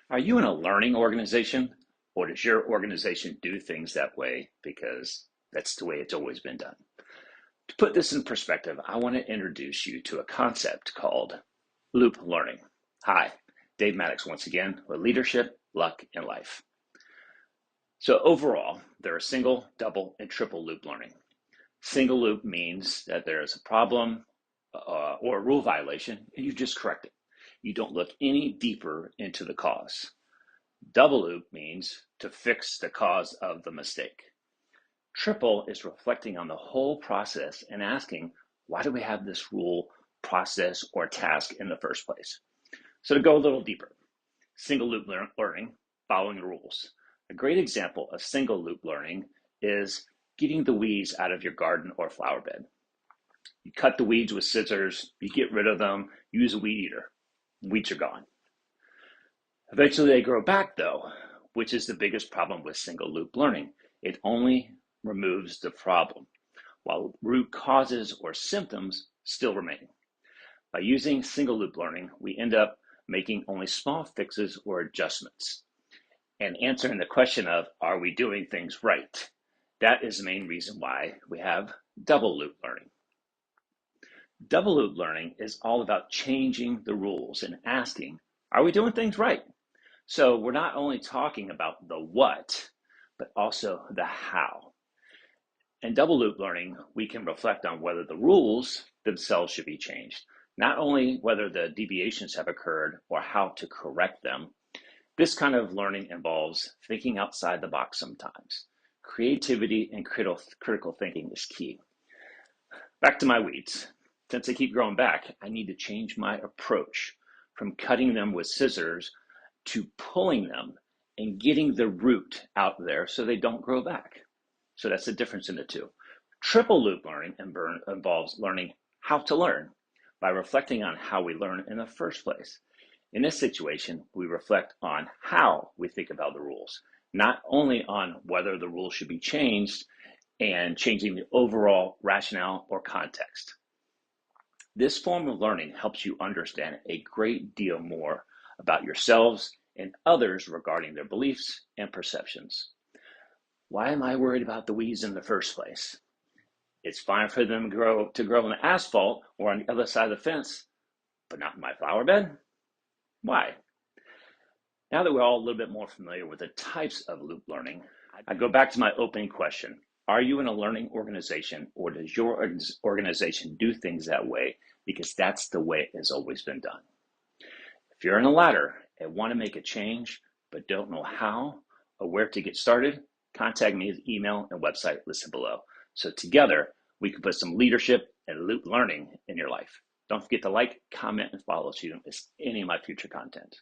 Are you in a learning organization, or does your organization do things that way because that's the way it's always been done? To put this in perspective, I want to introduce you to a concept called loop learning. Hi, Dave Maddox once again with Leadership, Luck, and Life. So overall, there are single, double, and triple loop learning. Single loop means that there is a problem or a rule violation, and you just correct it. You don't look any deeper into the cause. Double loop means to fix the cause of the mistake. Triple is reflecting on the whole process and asking, why do we have this rule, process, or task in the first place? So to go a little deeper, single loop learning, following rules. A great example of single loop learning is getting the weeds out of your garden or flower bed. You cut the weeds with scissors, you get rid of them, use a weed eater. Weeds are gone. Eventually they grow back though, which is the biggest problem with single loop learning. It only removes the problem, while root causes or symptoms still remain. By using single loop learning, we end up making only small fixes or adjustments and answering the question of, are we doing things right? That is the main reason why we have double loop learning. Double loop learning is all about changing the rules and asking, are we doing things right? So we're not only talking about the what, but also the how. In double loop learning, we can reflect on whether the rules themselves should be changed, not only whether the deviations have occurred or how to correct them. This kind of learning involves thinking outside the box sometimes. Creativity and critical thinking is key. Back to my weeds. Since they keep growing back, I need to change my approach from cutting them with scissors to pulling them and getting the root out there so they don't grow back. So that's the difference in the two. Triple loop learning involves learning how to learn by reflecting on how we learn in the first place. In this situation, we reflect on how we think about the rules, not only on whether the rules should be changed and changing the overall rationale or context. This form of learning helps you understand a great deal more about yourselves and others regarding their beliefs and perceptions. Why am I worried about the weeds in the first place? It's fine for them to grow in the asphalt or on the other side of the fence, but not in my flower bed? Why? Now that we're all a little bit more familiar with the types of loop learning, I go back to my opening question. Are you in a learning organization, or does your organization do things that way because that's the way it has always been done? If you're in a ladder and want to make a change but don't know how or where to get started, contact me at email and website listed below. So together we can put some leadership and loop learning in your life. Don't forget to like, comment, and follow so you don't miss any of my future content.